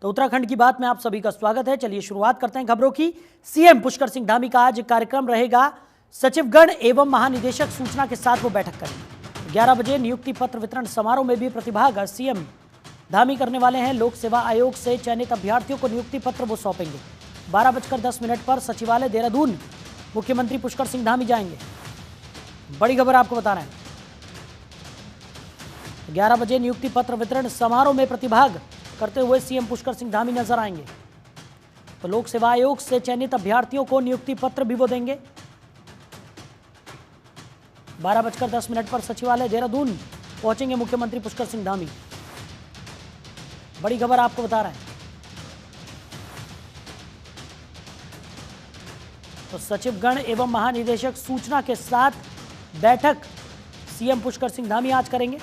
तो उत्तराखंड की बात में आप सभी का स्वागत है। चलिए शुरुआत करते हैं खबरों की। सीएम पुष्कर सिंह धामी का आज कार्यक्रम रहेगा। सचिवगण एवं महानिदेशक सूचना के साथ वो बैठक करेंगे। 11 बजे नियुक्ति पत्र वितरण समारोह में भी प्रतिभाग सीएम धामी करने वाले हैं। लोक सेवा आयोग से चयनित अभ्यर्थियों को नियुक्ति पत्र वो सौंपेंगे। 12:10 पर सचिवालय देहरादून मुख्यमंत्री पुष्कर सिंह धामी जाएंगे। बड़ी खबर आपको बता रहे हैं। 11 बजे नियुक्ति पत्र वितरण समारोह में प्रतिभाग करते हुए सीएम पुष्कर सिंह धामी नजर आएंगे। तो लोक सेवा आयोग से चयनित अभ्यर्थियों को नियुक्ति पत्र भी वो देंगे। 12:10 पर सचिवालय देहरादून पहुंचेंगे मुख्यमंत्री पुष्कर सिंह धामी। बड़ी खबर आपको बता रहे हैं। तो सचिवगण एवं महानिदेशक सूचना के साथ बैठक सीएम पुष्कर सिंह धामी आज करेंगे।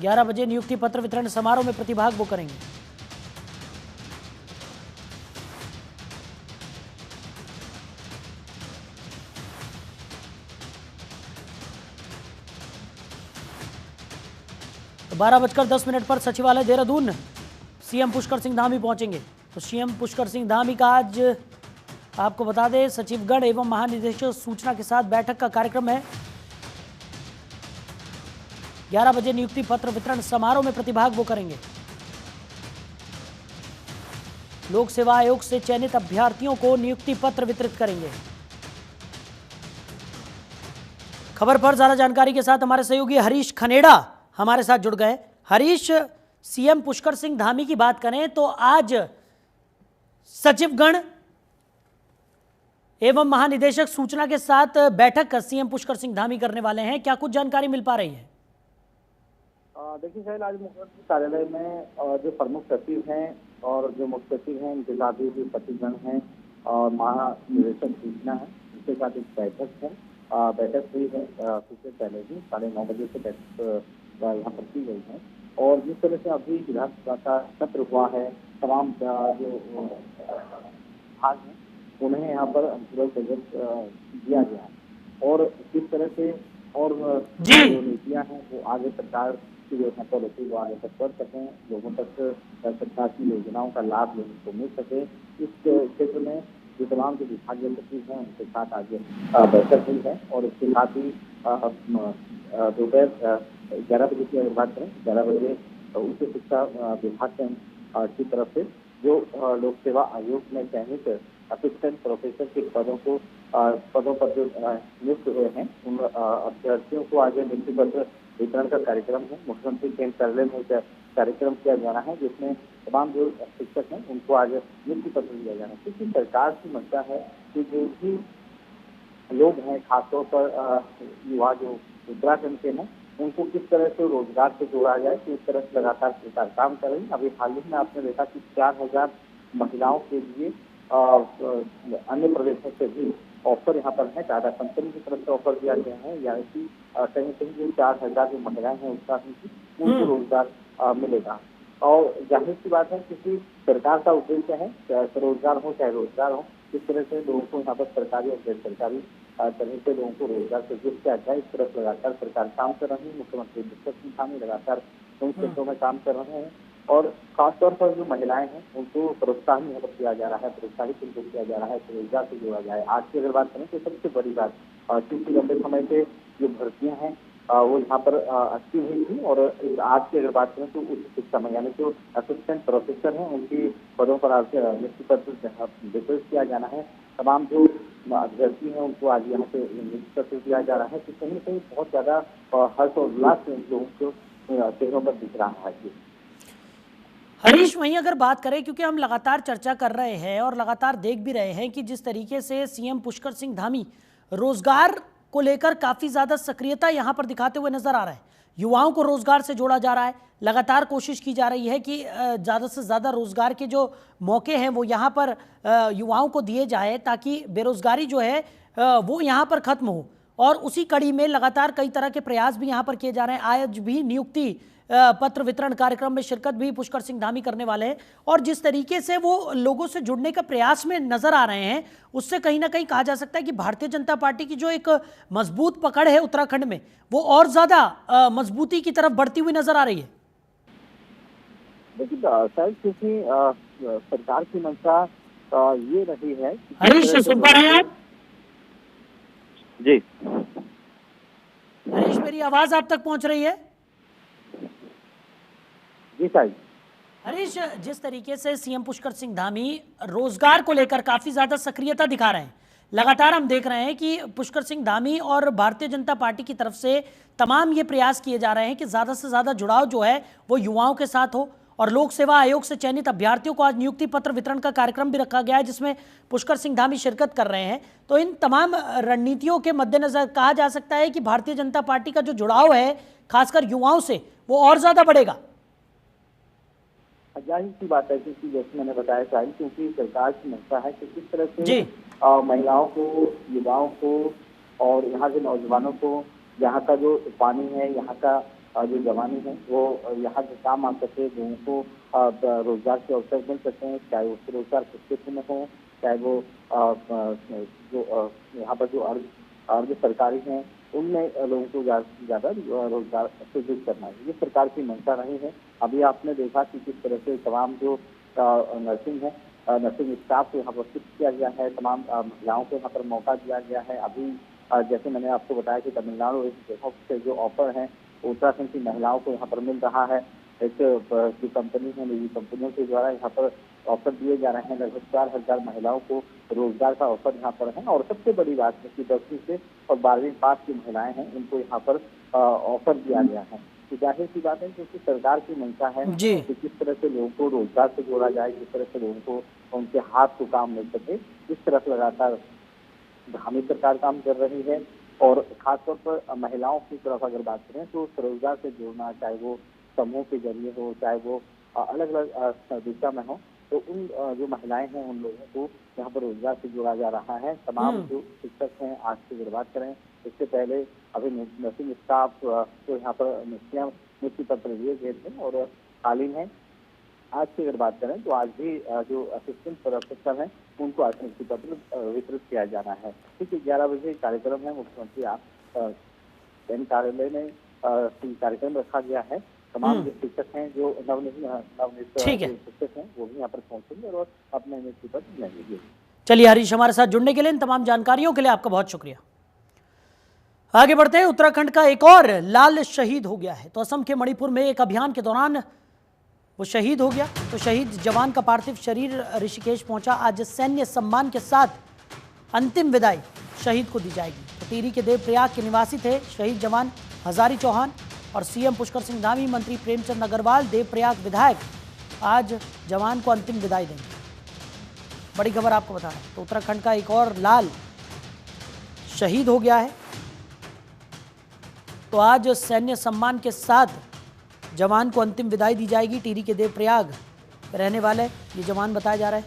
ग्यारह बजे नियुक्ति पत्र वितरण समारोह में प्रतिभाग वो करेंगे। तो 12:10 पर सचिवालय देहरादून सीएम पुष्कर सिंह धामी पहुंचेंगे। तो सीएम पुष्कर सिंह धामी का आज आपको बता दें सचिवगण एवं महानिदेशक सूचना के साथ बैठक का कार्यक्रम है। 11 बजे नियुक्ति पत्र वितरण समारोह में प्रतिभाग वो करेंगे। लोक सेवा आयोग से चयनित अभ्यर्थियों को नियुक्ति पत्र वितरित करेंगे। खबर पर ज्यादा जानकारी के साथ हमारे सहयोगी हरीश खनेड़ा हमारे साथ जुड़ गए। हरीश, सीएम पुष्कर सिंह धामी की बात करें तो आज सचिवगण एवं महानिदेशक सूचना के साथ बैठक सीएम पुष्कर सिंह धामी करने वाले हैं। क्या कुछ जानकारी मिल पा रही है? देखिए शायद आज मुख्यमंत्री कार्यालय में जो प्रमुख सचिव हैं और जो मुख्य सचिव हैं उनके साथ ही जो सचिवगण हैं और महानिदेशक सूचना है उनके साथ एक बैठक है। बैठक हुई है कुछ देर पहले ही 9:30 बजे से बैठक यहाँ पर की गई है। और जिस तरह से अभी विधानसभा का सत्र हुआ है, तमाम जो भाग हैं उन्हें यहाँ पर अनुपूरक बजट दिया गया है और किस तरह से और जो नीतियाँ हैं वो आगे सरकार की जो पॉलिसी वो आगे तक कर सकें, लोगों तक सरकार की योजनाओं का लाभ लोगों को मिल सके, इस क्षेत्र में जो तमाम जो विभागीय सचिव हैं उनके साथ आगे बैठक हुई है। और इसके साथ ही दोपहर 11 बजे की अगर बात करें, 11 बजे उच्च शिक्षा विभाग की तरफ से जो लोक सेवा आयोग में चयनित असिस्टेंट प्रोफेसर के पदों पर जो नियुक्त हुए हैं उन अभ्यर्थियों को आगे नियुक्ति पत्र वितरण का कार्यक्रम है। मुख्यमंत्री केंद्र कार्यालय में एक कार्यक्रम किया जाना है जिसमें तमाम जो शिक्षक हैं उनको आज नियुक्ति पत्र दिया जाना है। क्योंकि सरकार की मंशा है कि जो भी लोग हैं खासतौर पर युवा जो उत्तराखंड के हैं उनको किस तरह से रोजगार से जोड़ा जाए, किस तरह से लगातार सरकार काम कर रही है। अभी हाल ही में आपने देखा कि 4000 महिलाओं के लिए अन्य प्रदेशों से भी ऑफर यहाँ पर है। टाटा कंपनी की तरफ से ऑफर दिया गया है, यानी कि कहीं कहीं जो 4000 जो महिलाएं हैं उत्तराखंड की उनको रोजगार मिलेगा। और जाहिर सी बात है क्योंकि सरकार का उद्देश्य है स्वरोजगार हो चाहे रोजगार हो, किस तरह से लोगों को यहाँ पर सरकारी और गैर सरकारी तरह से लोगों को रोजगार से जुट किया जाए, इस तरफ लगातार सरकार काम कर रही है। मुख्यमंत्री पुष्कर सिंह धामी लगातार उन क्षेत्रों में काम कर रहे हैं और खासतौर पर जो महिलाएं हैं उनको प्रोत्साहन यहाँ पर किया जा रहा है, प्रोत्साहित उनको किया जा रहा है कि रोजगार से जोड़ा जाए। आज की अगर बात करें तो सबसे बड़ी बात क्योंकि लंबे समय से जो भर्तियां हैं वो यहाँ पर अच्छी हुई थी और आज की अगर बात करें तो उच्च शिक्षा में यानी जो असिस्टेंट प्रोफेसर हैं उनकी पदों पर आज नियुक्ति पत्र वितरित किया जाना है। तमाम जो अभ्यर्थी हैं उनको आज यहाँ पे नियुक्ति पत्र दिया जा रहा है कि कहीं कहीं बहुत ज्यादा हर्ष और उल्लास लोगों को चेहरों पर दिख रहा है। हरीश, वहीं अगर बात करें क्योंकि हम लगातार चर्चा कर रहे हैं और लगातार देख भी रहे हैं कि जिस तरीके से सीएम पुष्कर सिंह धामी रोजगार को लेकर काफी ज्यादा सक्रियता यहां पर दिखाते हुए नजर आ रहा है। युवाओं को रोजगार से जोड़ा जा रहा है, लगातार कोशिश की जा रही है कि ज़्यादा से ज़्यादा रोजगार के जो मौके हैं वो यहाँ पर युवाओं को दिए जाए ताकि बेरोजगारी जो है वो यहाँ पर खत्म हो। और उसी कड़ी में लगातार कई तरह के प्रयास भी यहाँ पर किए जा रहे हैं। आज भी नियुक्ति पत्र वितरण कार्यक्रम में शिरकत भी पुष्कर सिंह धामी करने वाले हैं और जिस तरीके से वो लोगों से जुड़ने का प्रयास में नजर आ रहे हैं, उससे कहीं ना कहीं कहा जा सकता है कि भारतीय जनता पार्टी की जो एक मजबूत पकड़ है उत्तराखंड में, वो और ज्यादा मजबूती की तरफ बढ़ती हुई नजर आ रही है। देखिए शायद क्योंकि सरकार की मंशा ये रही है। हरीश सुन पा रहे हैं आप? जी हरीश, मेरी आवाज आप तक पहुंच रही है? जी साहब। हरीश, जिस तरीके से सीएम पुष्कर सिंह धामी रोजगार को लेकर काफी ज्यादा सक्रियता दिखा रहे हैं, लगातार हम देख रहे हैं कि पुष्कर सिंह धामी और भारतीय जनता पार्टी की तरफ से तमाम ये प्रयास किए जा रहे हैं कि ज्यादा से ज्यादा जुड़ाव जो है वो युवाओं के साथ हो और लोक सेवा आयोग से चयनित अभ्यर्थियों को आज नियुक्ति पत्र वितरण का कार्यक्रम भी रखा गया है जिसमें पुष्कर सिंह धामी शिरकत कर रहे हैं। तो इन तमाम रणनीतियों के मद्देनजर कहा जा सकता है कि भारतीय जनता पार्टी का जो जुड़ाव है खासकर युवाओं से, वो और ज्यादा बढ़ेगा। जाहिर सी बात है क्योंकि जैसे मैंने बताया शायद क्योंकि सरकार की मंशा है कि किस तरह से जी महिलाओं को, युवाओं को और यहाँ के नौजवानों को यहाँ का जो पानी है, यहाँ का जो जवानी है, वो यहाँ के काम आ सके, लोगों को रोजगार के अवसर मिल सकते हैं, चाहे वो रोजगार किस क्षेत्र में हो, चाहे वो जो यहाँ पर जो अर्ध सरकारी हैं उनमें लोगों को ज्यादा रोजगार सृजित करना है, ये सरकार की मंशा रही है। अभी आपने देखा कि किस तरह से तमाम जो नर्सिंग है, नर्सिंग स्टाफ को यहाँ पर शिफ्ट किया गया है, तमाम महिलाओं को यहाँ पर मौका दिया गया है। अभी जैसे मैंने आपको बताया कि तमिलनाडु से जो ऑफर है उत्तराखंड की महिलाओं को यहाँ पर मिल रहा है। एक जो कंपनी है, निजी कंपनियों के द्वारा यहाँ पर ऑफर दिए जा रहे हैं। लगभग 4000 महिलाओं को रोजगार का ऑफर यहाँ पर है और सबसे बड़ी बात है कि 10वीं से और 12वीं पास की महिलाएं हैं, उनको यहाँ पर ऑफर दिया गया है। तो जाहिर सी बात है क्योंकि सरकार की मंशा है कि किस तरह से लोगों को रोजगार से जोड़ा जाए, किस तरह से लोगों को उनके हाथ को काम मिल सके, इस तरफ लगातार धामी सरकार काम कर रही है। और खासतौर पर महिलाओं की तरफ अगर बात करें तो स्वरोजगार से जोड़ना, चाहे वो समूह के जरिए हो, चाहे वो अलग अलग दिशा में हो, तो उन जो महिलाएं हैं उन लोगों को यहाँ पर रोजगार से जोड़ा जा रहा है। तमाम जो शिक्षक हैं, आज की अगर बात करें, इससे पहले अभी नर्सिंग स्टाफ को यहाँ पर नियुक्ति पत्र दिए गए थे और हाल ही में आज की अगर बात करें तो आज भी जो असिस्टेंट प्रोफेसर हैं उनको आज नियुक्ति पत्र वितरित किया जाना है। ठीक है, 11 बजे कार्यक्रम है, मुख्यमंत्री कार्यालय में कार्यक्रम रखा गया है। तमाम जो शिक्षक हैं, जो नवनियुक्त शिक्षक हैं, वो भी यहाँ पर पहुंचेंगे और अपने नियुक्ति पत्र लेंगे। चलिए हरीश, हमारे साथ जुड़ने के लिए, इन तमाम जानकारियों के लिए आपका बहुत शुक्रिया। आगे बढ़ते हैं। उत्तराखंड का एक और लाल शहीद हो गया है। तो असम के मणिपुर में एक अभियान के दौरान वो शहीद हो गया। तो शहीद जवान का पार्थिव शरीर ऋषिकेश पहुंचा। आज सैन्य सम्मान के साथ अंतिम विदाई शहीद को दी जाएगी। तो टिहरी के देवप्रयाग के निवासी थे शहीद जवान हजारी चौहान और सीएम पुष्कर सिंह धामी, मंत्री प्रेमचंद अग्रवाल, देवप्रयाग विधायक आज जवान को अंतिम विदाई देंगे। बड़ी खबर आपको बता रहे हैं। तो उत्तराखंड का एक और लाल शहीद हो गया है। तो आज सैन्य सम्मान के साथ जवान को अंतिम विदाई दी जाएगी। टिहरी के देवप्रयाग रहने वाले ये जवान बताया जा रहा है।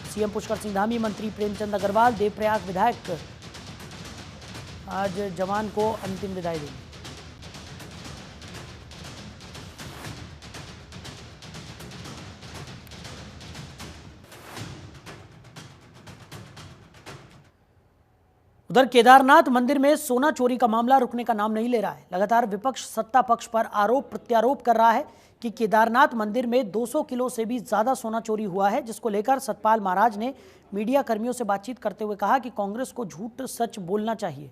सीएम पुष्कर सिंह धामी, मंत्री प्रेमचंद अग्रवाल, देवप्रयाग विधायक आज जवान को अंतिम विदाई देंगे। उधर केदारनाथ मंदिर में सोना चोरी का मामला रुकने का नाम नहीं ले रहा है। लगातार विपक्ष सत्ता पक्ष पर आरोप प्रत्यारोप कर रहा है कि केदारनाथ मंदिर में 200 किलो से भी ज्यादा सोना चोरी हुआ है, जिसको लेकर सतपाल महाराज ने मीडिया कर्मियों से बातचीत करते हुए कहा कि कांग्रेस को झूठ सच बोलना चाहिए,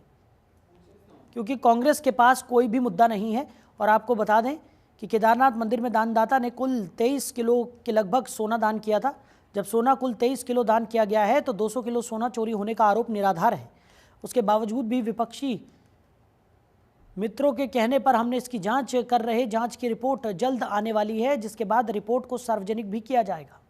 क्योंकि कांग्रेस के पास कोई भी मुद्दा नहीं है। और आपको बता दें कि केदारनाथ मंदिर में दानदाता ने कुल 23 किलो के लगभग सोना दान किया था। जब सोना कुल 23 किलो दान किया गया है तो 200 किलो सोना चोरी होने का आरोप निराधार है। उसके बावजूद भी विपक्षी मित्रों के कहने पर हमने इसकी जांच कर रहे। जांच की रिपोर्ट जल्द आने वाली है, जिसके बाद रिपोर्ट को सार्वजनिक भी किया जाएगा।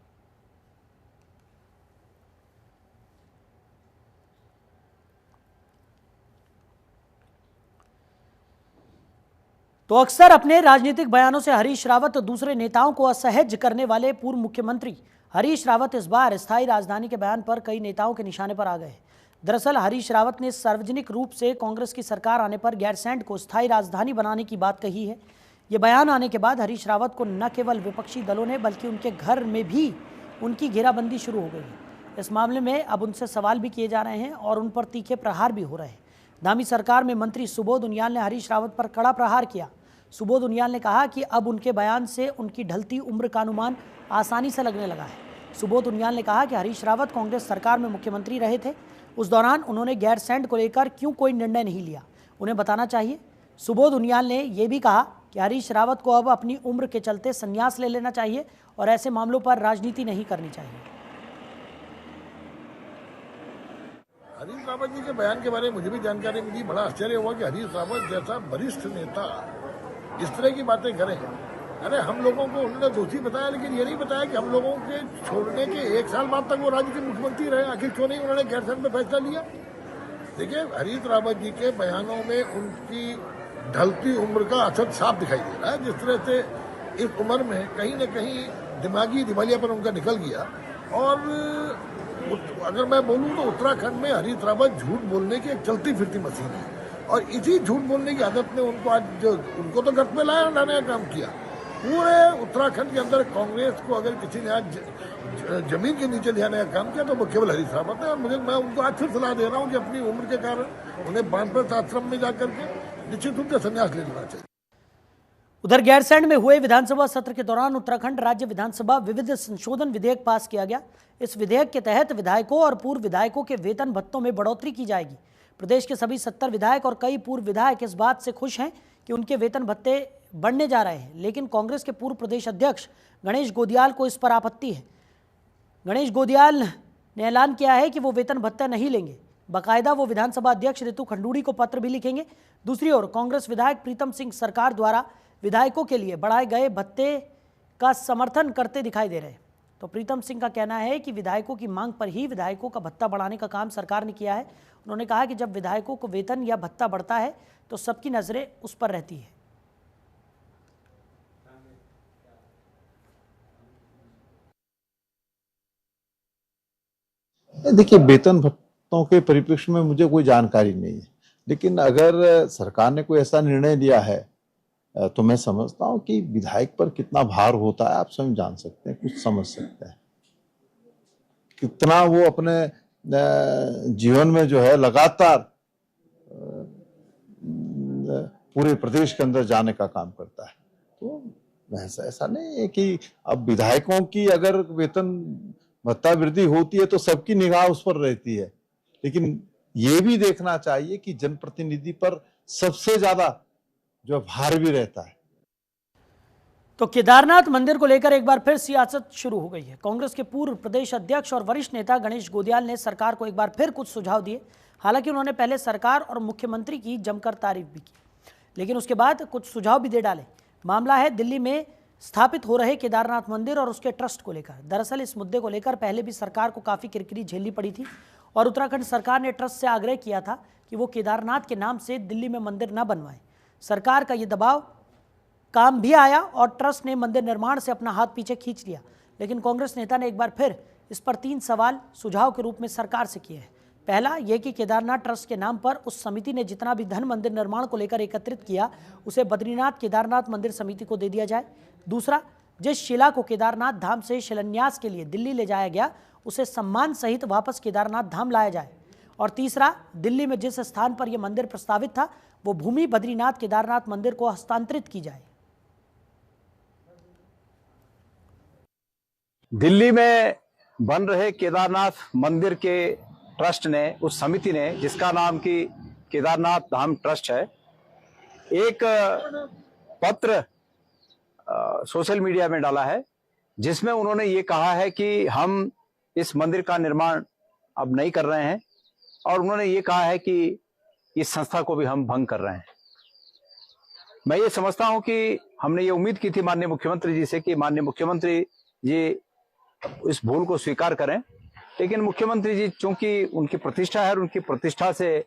तो अक्सर अपने राजनीतिक बयानों से हरीश रावत दूसरे नेताओं को असहज करने वाले पूर्व मुख्यमंत्री हरीश रावत इस बार स्थायी राजधानी के बयान पर कई नेताओं के निशाने पर आ गए। दरअसल हरीश रावत ने सार्वजनिक रूप से कांग्रेस की सरकार आने पर गैरसैंण को स्थायी राजधानी बनाने की बात कही है। ये बयान आने के बाद हरीश रावत को न केवल विपक्षी दलों ने बल्कि उनके घर में भी उनकी घेराबंदी शुरू हो गई है। इस मामले में अब उनसे सवाल भी किए जा रहे हैं और उन पर तीखे प्रहार भी हो रहे हैं। धामी सरकार में मंत्री सुबोध उनियाल ने हरीश रावत पर कड़ा प्रहार किया। सुबोध उनियाल ने कहा कि अब उनके बयान से उनकी ढलती उम्र का अनुमान आसानी से लगने लगा है। सुबोध उनियाल ने कहा कि हरीश रावत कांग्रेस सरकार में मुख्यमंत्री रहे थे, उस दौरान उन्होंने गैरसैंण को लेकर क्यों कोई निर्णय नहीं लिया, उन्हें बताना चाहिए। सुबोध उनियाल ने यह भी कहा कि हरीश रावत को अब अपनी उम्र के चलते संन्यास ले लेना चाहिए और ऐसे मामलों पर राजनीति नहीं करनी चाहिए। हरीश रावत जी के बयान के बारे में मुझे भी जानकारी मिली। बड़ा आश्चर्य हुआ कि हरीश रावत जैसा वरिष्ठ नेता इस तरह की बातें करें। अरे हम लोगों को उन्होंने दोषी बताया, लेकिन ये नहीं बताया कि हम लोगों के छोड़ने के 1 साल बाद तक वो राज्य के मुख्यमंत्री रहे। आखिर क्यों नहीं उन्होंने गैरसैंण में फैसला लिया? देखिए, हरीश रावत जी के बयानों में उनकी ढलती उम्र का असर साफ दिखाई दे रहा है। जिस तरह से इस उम्र में कहीं न कहीं दिमागी दिवालियापन उनका निकल गया। और अगर मैं बोलूं तो उत्तराखंड में हरीश रावत झूठ बोलने की एक चलती फिरती मशीन है और इसी झूठ बोलने की आदत ने उनको आज उनको तो गर्त में लाने का काम किया। पूरे उत्तराखंड के अंदर कांग्रेस को अगर किसी ने आज जमीन के नीचे ले आने का काम किया तो वो केवल हरीश रावत है। और मैं उनको आज फिर सलाह दे रहा हूँ कि अपनी उम्र के कारण उन्हें बानप्रस्थ आश्रम में जाकर के निश्चित रूप से संन्यास ले लेना चाहिए। उधर गैरसैंण में हुए विधानसभा सत्र के दौरान उत्तराखंड राज्य विधानसभा विविध संशोधन विधेयक पास किया गया। इस विधेयक के तहत विधायकों और पूर्व विधायकों के वेतन भत्तों में बढ़ोतरी की जाएगी। प्रदेश के सभी 70 विधायक और कई पूर्व विधायक इस बात से खुश हैं कि उनके वेतन भत्ते बढ़ने जा रहे हैं, लेकिन कांग्रेस के पूर्व प्रदेश अध्यक्ष गणेश गोदियाल को इस पर आपत्ति है। गणेश गोदियाल ने ऐलान किया है कि वो वेतन भत्ता नहीं लेंगे। बाकायदा वो विधानसभा अध्यक्ष रितु खंडूड़ी को पत्र भी लिखेंगे। दूसरी ओर कांग्रेस विधायक प्रीतम सिंह सरकार द्वारा विधायकों के लिए बढ़ाए गए भत्ते का समर्थन करते दिखाई दे रहे हैं। तो प्रीतम सिंह का कहना है कि विधायकों की मांग पर ही विधायकों का भत्ता बढ़ाने का काम सरकार ने किया है। उन्होंने कहा कि जब विधायकों को वेतन या भत्ता बढ़ता है तो सबकी नजरें उस पर रहती है। देखिए, वेतन भत्तों के परिप्रेक्ष्य में मुझे कोई जानकारी नहीं है, लेकिन अगर सरकार ने कोई ऐसा निर्णय लिया है तो मैं समझता हूं कि विधायक पर कितना भार होता है आप स्वयं जान सकते हैं, कुछ समझ सकते हैं। कितना वो अपने जीवन में जो है लगातार पूरे प्रदेश के अंदर जाने का काम करता है। तो ऐसा नहीं है कि अब विधायकों की अगर वेतन भत्ता वृद्धि होती है तो सबकी निगाह उस पर रहती है, लेकिन ये भी देखना चाहिए कि जनप्रतिनिधि पर सबसे ज्यादा जो भार भी रहता है। तो केदारनाथ मंदिर को लेकर एक बार फिर सियासत शुरू हो गई है। कांग्रेस के पूर्व प्रदेश अध्यक्ष और वरिष्ठ नेता गणेश गोदियाल ने सरकार को एक बार फिर कुछ सुझाव दिए। हालांकि उन्होंने पहले सरकार और मुख्यमंत्री की जमकर तारीफ भी की, लेकिन उसके बाद कुछ सुझाव भी दे डाले। मामला है दिल्ली में स्थापित हो रहे केदारनाथ मंदिर और उसके ट्रस्ट को लेकर। दरअसल इस मुद्दे को लेकर पहले भी सरकार को काफ़ी किरकिरी झेलनी पड़ी थी और उत्तराखंड सरकार ने ट्रस्ट से आग्रह किया था कि वो केदारनाथ के नाम से दिल्ली में मंदिर न बनवाएं। सरकार का ये दबाव काम भी आया और ट्रस्ट ने मंदिर निर्माण से अपना हाथ पीछे खींच लिया। लेकिन कांग्रेस नेता ने एक बार फिर इस पर 3 सवाल सुझाव के रूप में सरकार से किए हैं। पहला ये कि केदारनाथ ट्रस्ट के नाम पर उस समिति ने जितना भी धन मंदिर निर्माण को लेकर एकत्रित किया उसे बद्रीनाथ केदारनाथ मंदिर समिति को दे दिया जाए। दूसरा, जिस शिला को केदारनाथ धाम से शिलान्यास के लिए दिल्ली ले जाया गया उसे सम्मान सहित वापस केदारनाथ धाम लाया जाए। और तीसरा, दिल्ली में जिस स्थान पर यह मंदिर प्रस्तावित था वो भूमि बद्रीनाथ केदारनाथ मंदिर को हस्तांतरित की जाए। दिल्ली में बन रहे केदारनाथ मंदिर के ट्रस्ट ने, उस समिति ने जिसका नाम कि केदारनाथ धाम ट्रस्ट है, एक पत्र सोशल मीडिया में डाला है जिसमें उन्होंने ये कहा है कि हम इस मंदिर का निर्माण अब नहीं कर रहे हैं और उन्होंने ये कहा है कि इस संस्था को भी हम भंग कर रहे हैं। मैं ये समझता हूं कि हमने ये उम्मीद की थी माननीय मुख्यमंत्री जी से कि माननीय मुख्यमंत्री जी इस भूल को स्वीकार करें, लेकिन मुख्यमंत्री जी चूंकि उनकी प्रतिष्ठा है और उनकी प्रतिष्ठा से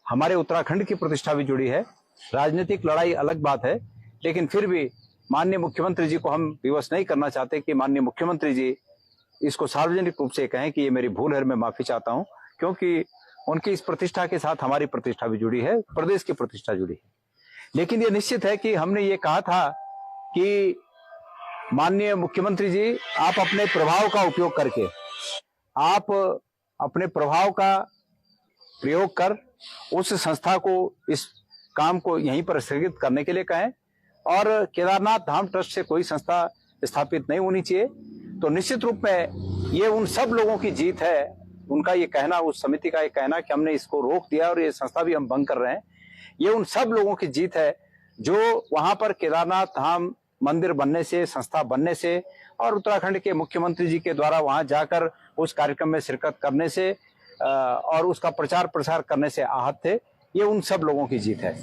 हमारे उत्तराखंड की प्रतिष्ठा भी जुड़ी है, राजनीतिक लड़ाई अलग बात है, लेकिन फिर भी माननीय मुख्यमंत्री जी को हम विवश नहीं करना चाहते कि माननीय मुख्यमंत्री जी इसको सार्वजनिक रूप से कहें कि ये मेरी भूल है, मैं माफी चाहता हूं, क्योंकि उनकी इस प्रतिष्ठा के साथ हमारी प्रतिष्ठा भी जुड़ी है, प्रदेश की प्रतिष्ठा जुड़ी है। लेकिन ये निश्चित है कि हमने ये कहा था कि माननीय मुख्यमंत्री जी, आप अपने प्रभाव का उपयोग करके, आप अपने प्रभाव का प्रयोग कर उस संस्था को इस काम को यहीं पर स्थगित करने के लिए कहें, और केदारनाथ धाम ट्रस्ट से कोई संस्था स्थापित नहीं होनी चाहिए। तो निश्चित रूप में ये उन सब लोगों की जीत है, उनका ये कहना, उस समिति का ये कहना कि हमने इसको रोक दिया और ये संस्था भी हम भंग कर रहे हैं, ये उन सब लोगों की जीत है जो वहां पर केदारनाथ धाम मंदिर बनने से, संस्था बनने से और उत्तराखंड के मुख्यमंत्री जी के द्वारा वहां जाकर उस कार्यक्रम में शिरकत करने से और उसका प्रचार प्रसार करने से आहत थे। ये उन सब लोगों की जीत है।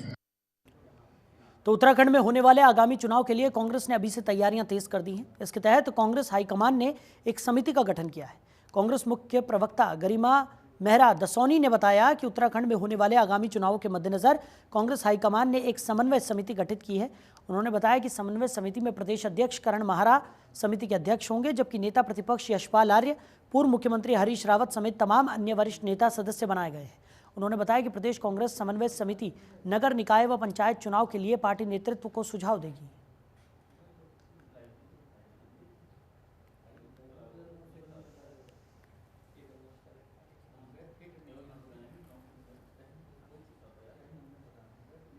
तो उत्तराखंड में होने वाले आगामी चुनाव के लिए कांग्रेस ने अभी से तैयारियां तेज कर दी हैं। इसके तहत कांग्रेस हाईकमान ने एक समिति का गठन किया है। कांग्रेस मुख्य प्रवक्ता गरिमा मेहरा दसौनी ने बताया कि उत्तराखंड में होने वाले आगामी चुनावों के मद्देनजर कांग्रेस हाईकमान ने एक समन्वय समिति गठित की है। उन्होंने बताया कि समन्वय समिति में प्रदेश अध्यक्ष करण महारा समिति के अध्यक्ष होंगे, जबकि नेता प्रतिपक्ष यशपाल आर्य, पूर्व मुख्यमंत्री हरीश रावत समेत तमाम अन्य वरिष्ठ नेता सदस्य बनाए गए हैं। उन्होंने बताया कि प्रदेश कांग्रेस समन्वय समिति नगर निकाय व पंचायत चुनाव के लिए पार्टी नेतृत्व को सुझाव देगी।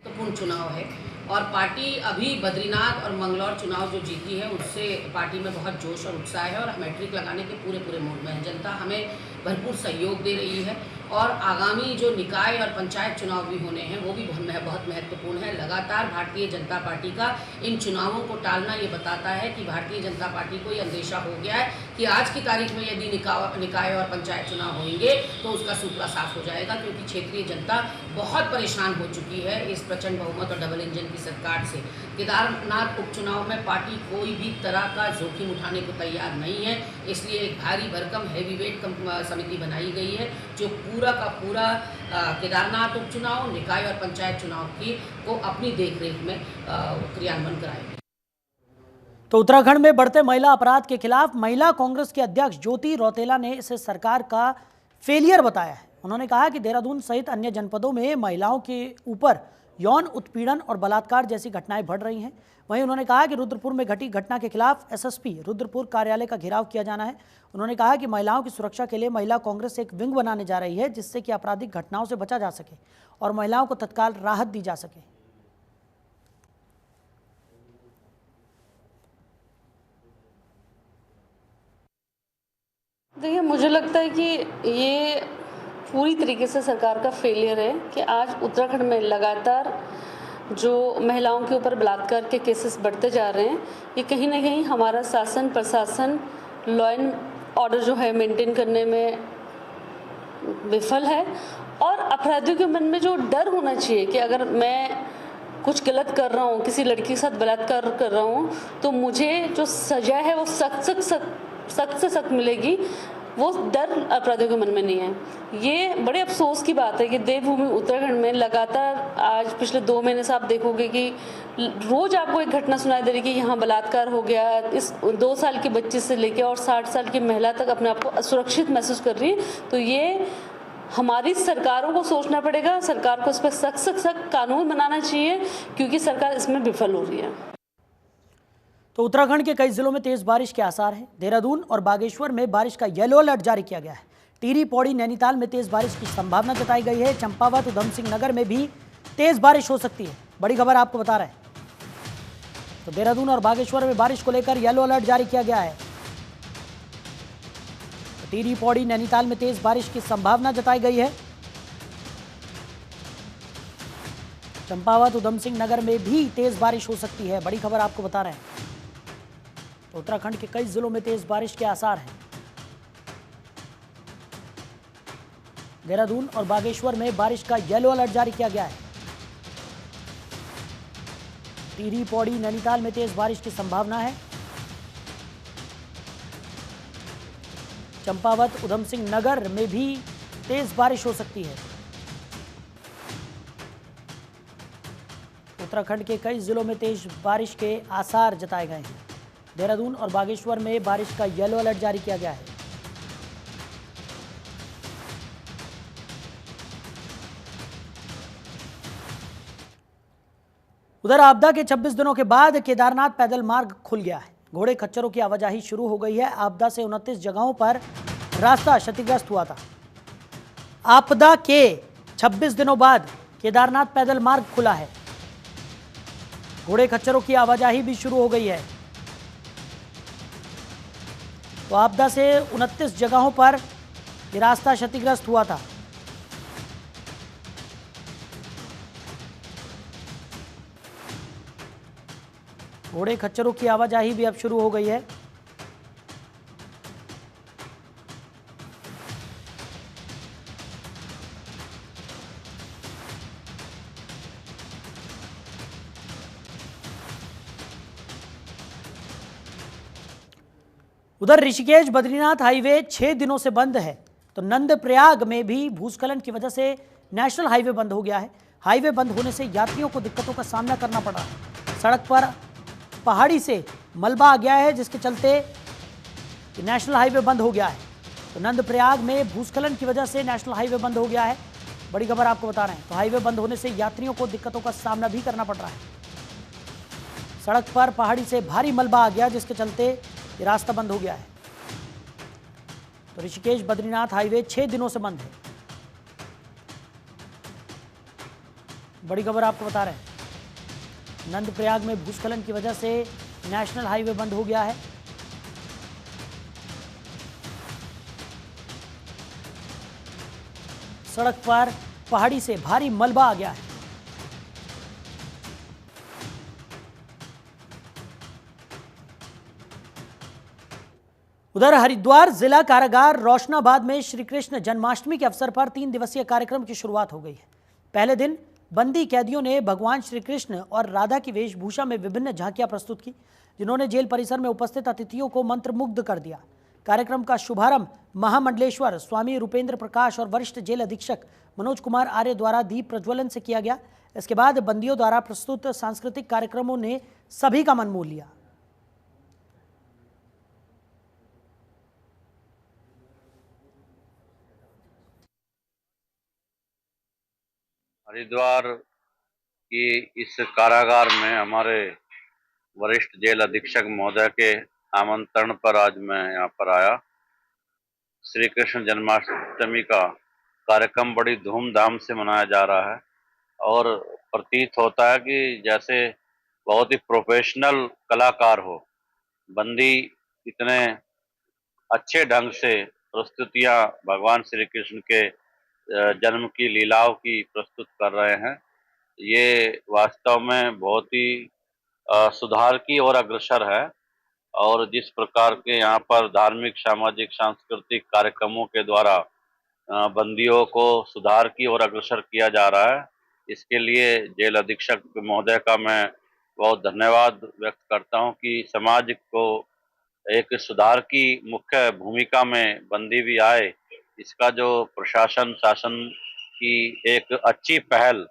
महत्वपूर्ण चुनाव है और पार्टी अभी बद्रीनाथ और मंगलौर चुनाव जो जीती है उससे पार्टी में बहुत जोश और उत्साह है और मैट्रिक लगाने के पूरे मूड में है। जनता हमें भरपूर सहयोग दे रही है और आगामी जो निकाय और पंचायत चुनाव भी होने हैं वो भी बहुत महत्वपूर्ण है। लगातार भारतीय जनता पार्टी का इन चुनावों को टालना ये बताता है कि भारतीय जनता पार्टी को ये अंदेशा हो गया है कि आज की तारीख में यदि निकाय और पंचायत चुनाव होंगे तो उसका सूपड़ा साफ हो जाएगा, क्योंकि क्षेत्रीय जनता बहुत परेशान हो चुकी है इस प्रचंड बहुमत और डबल इंजन की सरकार से। केदारनाथ उपचुनाव में पार्टी कोई भी तरह का जोखिम उठाने को तैयार नहीं है, इसलिए एक भारी भरकम हैवीवेट समिति बनाई गई है जो पूरा का पूरा केदारनाथ उपचुनाव, निकाय और पंचायत चुनाव को अपनी देखरेख में क्रियान्वयन कराएगी। तो उत्तराखंड में बढ़ते महिला अपराध के खिलाफ महिला कांग्रेस के अध्यक्ष ज्योति रौतेला ने इसे सरकार का फेलियर बताया है। उन्होंने कहा कि देहरादून सहित अन्य जनपदों में महिलाओं के ऊपर यौन उत्पीड़न और बलात्कार जैसी घटनाएं बढ़ रही हैं। वहीं उन्होंने कहा कि रुद्रपुर में घटी घटना के खिलाफ एसएसपी रुद्रपुर कार्यालय का घेराव किया जाना है। उन्होंने कहा कि महिलाओं की सुरक्षा के लिए महिला कांग्रेस एक विंग बनाने जा रही है, जिससे कि आपराधिक घटनाओं से बचा जा सके और महिलाओं को तत्काल राहत दी जा सके। देखिए, मुझे लगता है कि ये पूरी तरीके से सरकार का फेलियर है कि आज उत्तराखंड में लगातार जो महिलाओं के ऊपर बलात्कार के केसेस बढ़ते जा रहे हैं, ये कहीं ना कहीं हमारा शासन प्रशासन लॉ एंड ऑर्डर जो है मेंटेन करने में विफल है। और अपराधियों के मन में जो डर होना चाहिए कि अगर मैं कुछ गलत कर रहा हूँ, किसी लड़की के साथ बलात्कार कर रहा हूँ, तो मुझे जो सजा है वो सख्त से सख्त मिलेगी, वो डर अपराधियों के मन में नहीं है। ये बड़े अफसोस की बात है कि देवभूमि उत्तराखंड में लगातार आज पिछले 2 महीने से आप देखोगे कि रोज आपको एक घटना सुनाई दे रही कि यहाँ बलात्कार हो गया। इस 2 साल की बच्ची से लेकर और 60 साल की महिला तक अपने आप को असुरक्षित महसूस कर रही है। तो ये हमारी सरकारों को सोचना पड़ेगा, सरकार को इस पर सख्त कानून बनाना चाहिए, क्योंकि सरकार इसमें विफल हो रही है। तो उत्तराखंड के कई जिलों में तेज बारिश के आसार हैं। देहरादून और बागेश्वर में बारिश का येलो अलर्ट जारी किया गया है। टिहरी, पौड़ी, नैनीताल में तेज बारिश की संभावना जताई गई है। चंपावत, उधम सिंह नगर में भी तेज बारिश हो सकती है। बड़ी खबर आपको बता रहे हैं। तो देहरादून और बागेश्वर में बारिश को लेकर येलो अलर्ट जारी किया गया है। तो टिहरी, पौड़ी, नैनीताल में तेज बारिश की संभावना जताई गई है। चंपावत, उधम सिंह नगर में भी तेज बारिश हो सकती है। बड़ी खबर आपको बता रहे हैं। तो उत्तराखंड के कई जिलों में तेज बारिश के आसार हैं। देहरादून और बागेश्वर में बारिश का येलो अलर्ट जारी किया गया है। टिहरी, पौड़ी, नैनीताल में तेज बारिश की संभावना है। चंपावत, उधम सिंह नगर में भी तेज बारिश हो सकती है। उत्तराखंड के कई जिलों में तेज बारिश के आसार जताए गए हैं। देहरादून और बागेश्वर में बारिश का येलो अलर्ट जारी किया गया है। उधर आपदा के 26 दिनों के बाद केदारनाथ पैदल मार्ग खुल गया है। घोड़े खच्चरों की आवाजाही शुरू हो गई है। आपदा से 29 जगहों पर रास्ता क्षतिग्रस्त हुआ था। आपदा के 26 दिनों बाद केदारनाथ पैदल मार्ग खुला है। घोड़े खच्चरों की आवाजाही भी शुरू हो गई है। तो आपदा से 29 जगहों पर यह रास्ता क्षतिग्रस्त हुआ था। घोड़े खच्चरों की आवाजाही भी अब शुरू हो गई है। उधर ऋषिकेश बद्रीनाथ हाईवे 6 दिनों से बंद है। तो नंदप्रयाग में भी भूस्खलन की वजह से नेशनल हाईवे बंद हो गया है। हाईवे बंद होने से यात्रियों को दिक्कतों का सामना करना पड़ रहा है। सड़क पर पहाड़ी से मलबा आ गया है, जिसके चलते नेशनल हाईवे बंद हो गया है। तो नंदप्रयाग में भूस्खलन की वजह से नेशनल हाईवे बंद हो गया है। बड़ी खबर आपको बता रहे हैं। तो हाईवे बंद होने से यात्रियों को दिक्कतों का सामना भी करना पड़ रहा है। सड़क पर पहाड़ी से भारी मलबा आ गया, जिसके चलते ये रास्ता बंद हो गया है। तो ऋषिकेश बद्रीनाथ हाईवे 6 दिनों से बंद है। बड़ी खबर आपको बता रहे हैं। नंदप्रयाग में भूस्खलन की वजह से नेशनल हाईवे बंद हो गया है। सड़क पर पहाड़ी से भारी मलबा आ गया है। उधर हरिद्वार जिला कारागार रोशनाबाद में श्री कृष्ण जन्माष्टमी के अवसर पर 3 दिवसीय कार्यक्रम की शुरुआत हो गई है। पहले दिन बंदी कैदियों ने भगवान श्री कृष्ण और राधा की वेशभूषा में विभिन्न झांकियां प्रस्तुत की, जिन्होंने जेल परिसर में उपस्थित अतिथियों को मंत्रमुग्ध कर दिया। कार्यक्रम का शुभारंभ महामंडलेश्वर स्वामी रूपेंद्र प्रकाश और वरिष्ठ जेल अधीक्षक मनोज कुमार आर्य द्वारा दीप प्रज्वलन से किया गया। इसके बाद बंदियों द्वारा प्रस्तुत सांस्कृतिक कार्यक्रमों ने सभी का मन मोह लिया। हरिद्वार की इस कारागार में हमारे वरिष्ठ जेल अधीक्षक महोदय के आमंत्रण पर आज मैं यहाँ पर आया। श्री कृष्ण जन्माष्टमी का कार्यक्रम बड़ी धूमधाम से मनाया जा रहा है और प्रतीत होता है कि जैसे बहुत ही प्रोफेशनल कलाकार हो। बंदी इतने अच्छे ढंग से प्रस्तुतियाँ भगवान श्री कृष्ण के जन्म की लीलाओं की प्रस्तुत कर रहे हैं। ये वास्तव में बहुत ही सुधार की ओर अग्रसर है और जिस प्रकार के यहाँ पर धार्मिक, सामाजिक, सांस्कृतिक कार्यक्रमों के द्वारा बंदियों को सुधार की ओर अग्रसर किया जा रहा है, इसके लिए जेल अधीक्षक महोदय का मैं बहुत धन्यवाद व्यक्त करता हूँ कि समाज को एक सुधार की मुख्य भूमिका में बंदी भी आए। इसका जो प्रशासन शासन की एक अच्छी पहल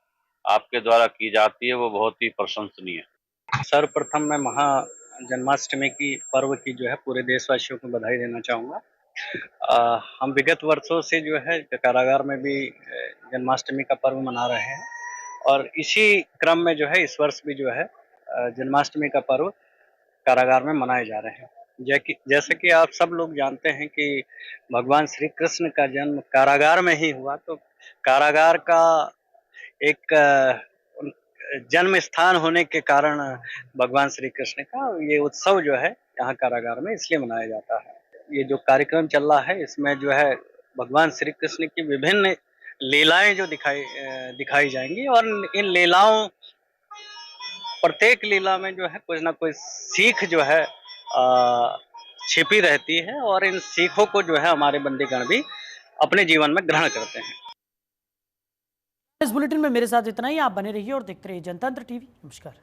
आपके द्वारा की जाती है वो बहुत ही प्रशंसनीय है। सर्वप्रथम मैं महा जन्माष्टमी की पर्व की जो है पूरे देशवासियों को बधाई देना चाहूँगा। हम विगत वर्षों से जो है कारागार में भी जन्माष्टमी का पर्व मना रहे हैं और इसी क्रम में जो है इस वर्ष भी जो है जन्माष्टमी का पर्व कारागार में मनाए जा रहे हैं। जैसे कि आप सब लोग जानते हैं कि भगवान श्री कृष्ण का जन्म कारागार में ही हुआ, तो कारागार का एक जन्म स्थान होने के कारण भगवान श्री कृष्ण का ये उत्सव जो है यहाँ कारागार में इसलिए मनाया जाता है। ये जो कार्यक्रम चल रहा है इसमें जो है भगवान श्री कृष्ण की विभिन्न लीलाएं जो दिखाई जाएंगी और इन लीलाओं प्रत्येक लीला में जो है कुछ ना कुछ सीख जो है छिपी रहती है और इन सीखों को जो है हमारे बंदीगण भी अपने जीवन में ग्रहण करते हैं। इस बुलेटिन में मेरे साथ इतना ही। आप बने रहिए और देखते रहिए जनतंत्र टीवी। नमस्कार।